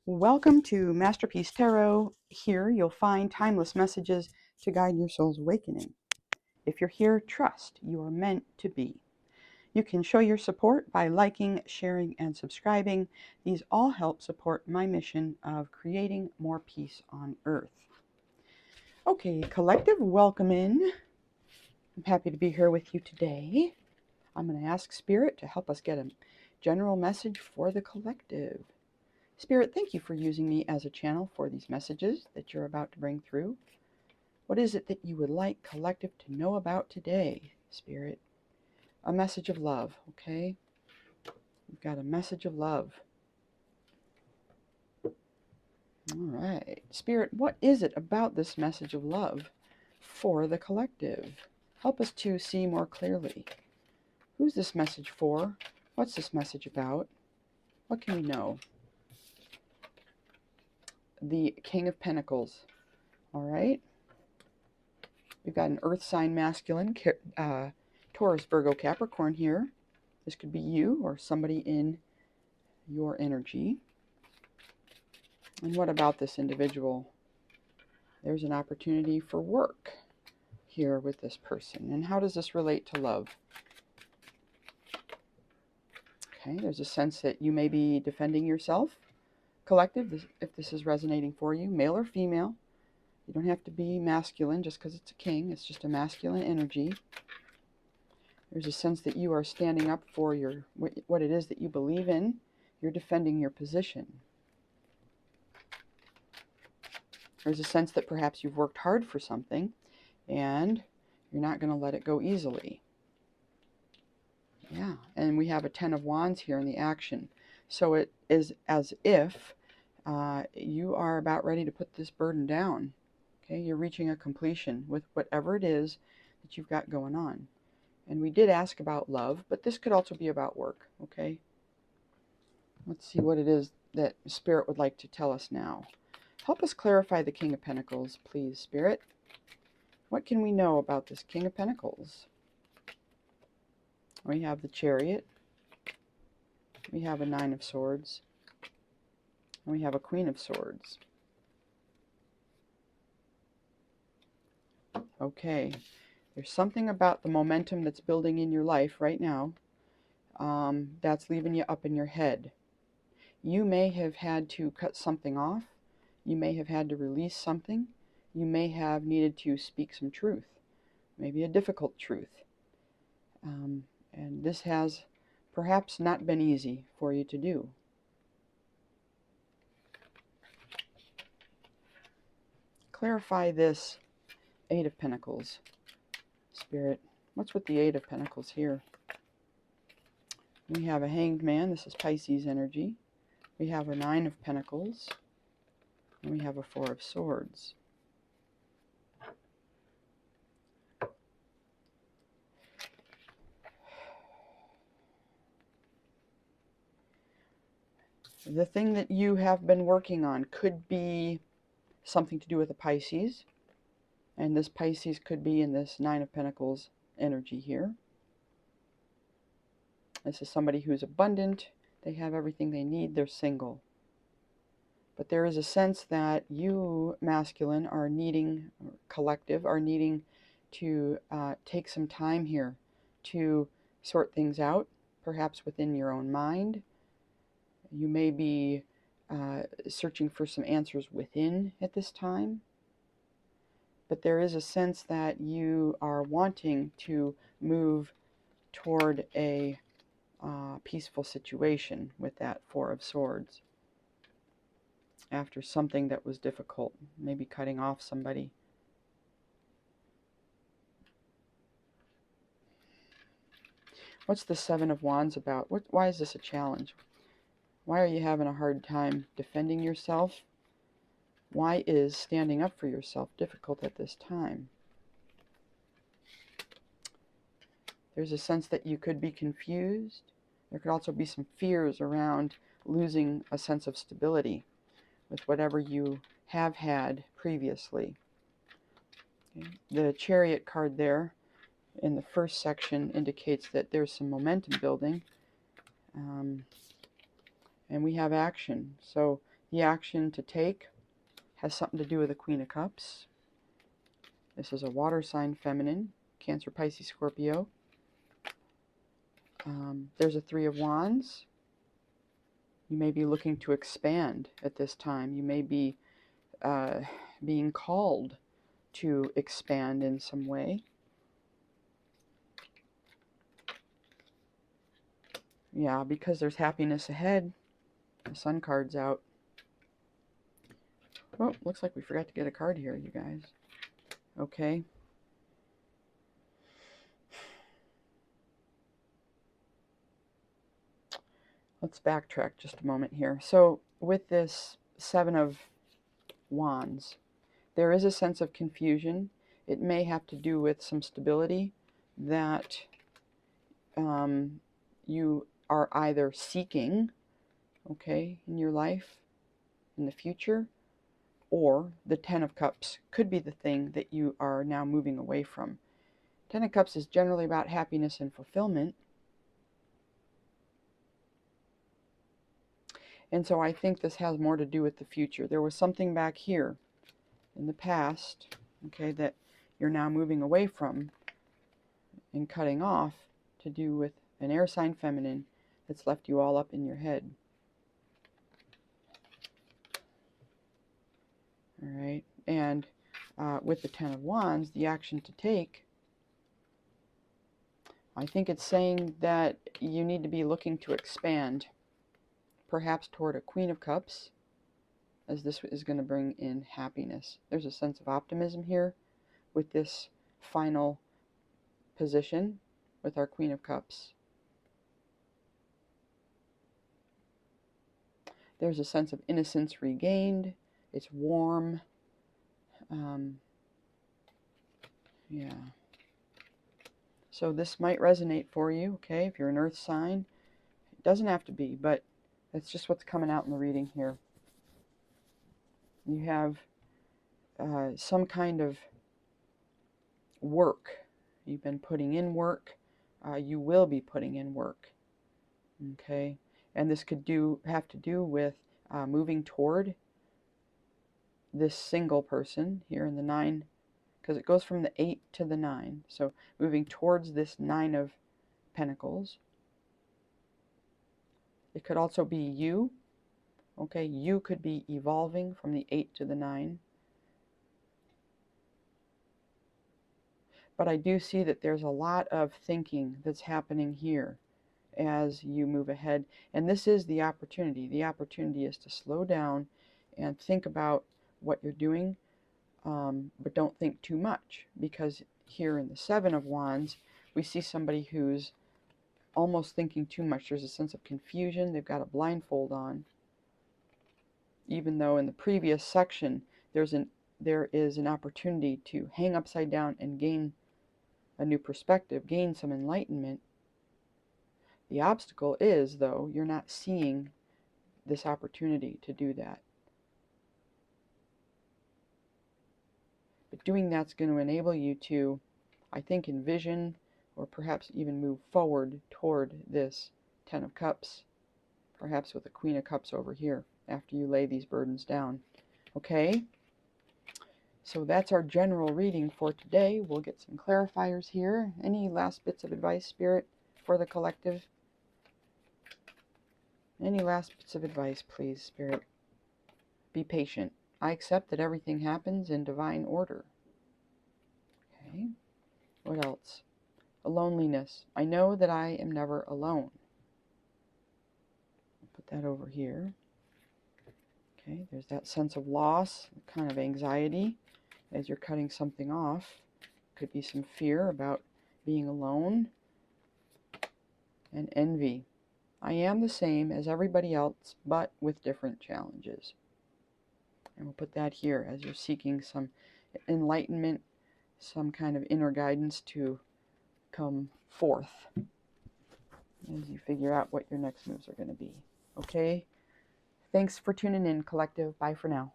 Welcome to Masterpiece Tarot. Here you'll find timeless messages to guide your soul's awakening. If you're here, trust you are meant to be. You can show your support by liking, sharing, and subscribing. These all help support my mission of creating more peace on Earth. Okay, collective, welcome in. I'm happy to be here with you today. I'm going to ask Spirit to help us get a general message for the collective. Spirit, thank you for using me as a channel for these messages that you're about to bring through. What is it that you would like collective to know about today, Spirit? A message of love, okay? We've got a message of love. All right. Spirit, what is it about this message of love for the collective? Help us to see more clearly. Who's this message for? What's this message about? What can we know? The King of Pentacles. All right. We've got an earth sign masculine, Taurus, Virgo, Capricorn here. This could be you or somebody in your energy. And what about this individual? There's an opportunity for work here with this person. And how does this relate to love? Okay, there's a sense that you may be defending yourself. Collective, if this is resonating for you, male or female. You don't have to be masculine just because it's a king. It's just a masculine energy. There's a sense that you are standing up for what it is that you believe in. You're defending your position. There's a sense that perhaps you've worked hard for something and you're not going to let it go easily. Yeah, and we have a 10 of Wands here in the action. So it is as if you are about ready to put this burden down. Okay, you're reaching a completion with whatever it is that you've got going on. And we did ask about love, but this could also be about work, okay? Let's see what it is that Spirit would like to tell us now. Help us clarify the King of Pentacles, please, Spirit. What can we know about this King of Pentacles? We have the Chariot. We have a Nine of Swords. And we have a Queen of Swords. Okay. There's something about the momentum that's building in your life right now that's leaving you up in your head. You may have had to cut something off. You may have had to release something. You may have needed to speak some truth, maybe a difficult truth. And this has perhaps not been easy for you to do. Clarify this Eight of Pentacles, Spirit. What's with the Eight of Pentacles here? We have a Hanged Man. This is Pisces energy. We have a Nine of Pentacles. And we have a Four of Swords. The thing that you have been working on could be something to do with a Pisces. And this Pisces could be in this Nine of Pentacles energy here. This is somebody who's abundant. They have everything they need. They're single. But there is a sense that you, masculine, are needing, or collective, are needing to take some time here to sort things out, perhaps within your own mind. You may be searching for some answers within at this time. But there is a sense that you are wanting to move toward a peaceful situation with that Four of Swords. After something that was difficult, maybe cutting off somebody. What's the Seven of Wands about? Why is this a challenge? Why are you having a hard time defending yourself? Why is standing up for yourself difficult at this time? There's a sense that you could be confused. There could also be some fears around losing a sense of stability with whatever you have had previously. Okay. The Chariot card there in the first section indicates that there's some momentum building. And we have action. So The action to take has something to do with the Queen of Cups. This is a water sign feminine, Cancer, Pisces, Scorpio. There's a Three of Wands. You may be looking to expand at this time. You may be being called to expand in some way. Yeah, because there's happiness ahead. The Sun card's out. Oh, looks like we forgot to get a card here, you guys. Okay. Let's backtrack just a moment here. So with this Seven of Wands, there is a sense of confusion. It may have to do with some stability that you are either seeking, okay, in your life, in the future, or the Ten of Cups could be the thing that you are now moving away from. Ten of Cups is generally about happiness and fulfillment. And so I think this has more to do with the future. There was something back here in the past, okay, that you're now moving away from and cutting off, to do with an air sign feminine that's left you all up in your head. All right, and with the Ten of Wands, the action to take, I think it's saying that you need to be looking to expand, perhaps toward a Queen of Cups, as this is going to bring in happiness. There's a sense of optimism here with this final position with our Queen of Cups. There's a sense of innocence regained. It's warm. Yeah. So this might resonate for you, okay, if you're an earth sign. It doesn't have to be, but that's just what's coming out in the reading here. You have some kind of work. You've been putting in work. You will be putting in work, okay? And this could have to do with moving toward this single person here in the 9, because it goes from the 8 to the 9. So moving towards this 9 of Pentacles. It could also be you. Okay, you could be evolving from the 8 to the 9. But I do see that there's a lot of thinking that's happening here as you move ahead. And this is the opportunity. The opportunity is to slow down and think about what you're doing, but don't think too much. Because here in the Seven of Wands, we see somebody who's almost thinking too much. There's a sense of confusion. They've got a blindfold on. Even though in the previous section, there is an opportunity to hang upside down and gain a new perspective, gain some enlightenment. The obstacle is, though, you're not seeing this opportunity to do that. But doing that's going to enable you to, I think, envision or perhaps even move forward toward this Ten of Cups, perhaps with a Queen of Cups over here after you lay these burdens down. Okay? So that's our general reading for today. We'll get some clarifiers here. Any last bits of advice, Spirit, for the collective? Any last bits of advice, please, Spirit? Be patient. I accept that everything happens in divine order. Okay. What else? Loneliness. I know that I am never alone. Put that over here. Okay, there's that sense of loss, kind of anxiety as you're cutting something off. Could be some fear about being alone. And envy. I am the same as everybody else, but with different challenges. And we'll put that here as you're seeking some enlightenment, some kind of inner guidance to come forth as you figure out what your next moves are going to be. Okay? Thanks for tuning in, collective. Bye for now.